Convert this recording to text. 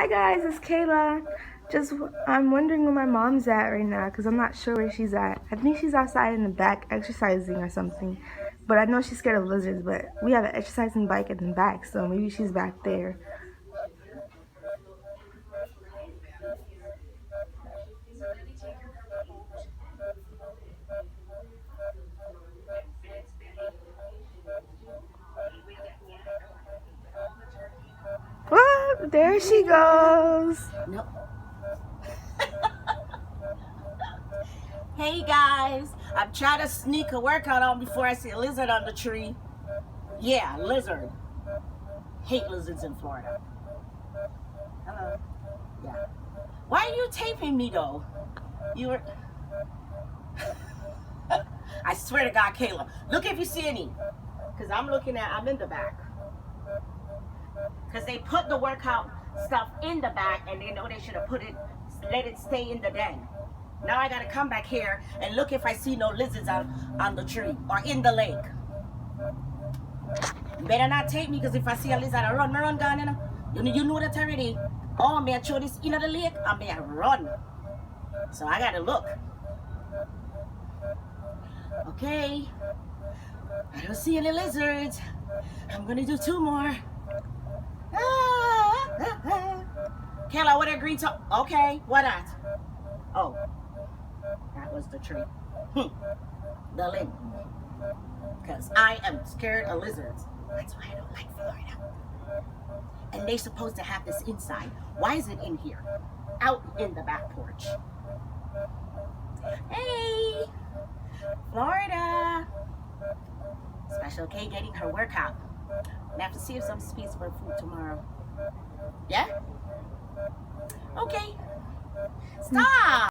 Hi guys, it's Kayla. I'm wondering where my mom's at right now because I'm not sure where she's at. I think she's outside in the back exercising or something. But I know she's scared of lizards, but we have an exercising bike in the back, so maybe she's back there. Well, there she goes. Nope. Hey guys, I'm trying to sneak a workout on before I see a lizard on the tree. Yeah, lizard. Hate lizards in Florida. Hello. Yeah. Why are you taping me though? You were. I swear to God, Kayla, look if you see any. Because I'm in the back. Because they put the workout stuff in the back and they know they should have let it stay in the den. Now I gotta come back here and look if I see no lizards on the tree or in the lake. You better not take me, because if I see a lizard, I run down, you know that already. Oh, may I throw this into the lake? I may run. So I gotta look. Okay. I don't see any lizards. I'm gonna do 2 more. Kayla, what a green top. Okay, what that? Oh, that was the tree. The limb. Because I am scared of lizards. That's why I don't like Florida. And they're supposed to have this inside. Why is it in here? Out in the back porch. Hey, Florida. Special K getting her workout. I have to see if some space for food tomorrow. Yeah? Okay. Stop.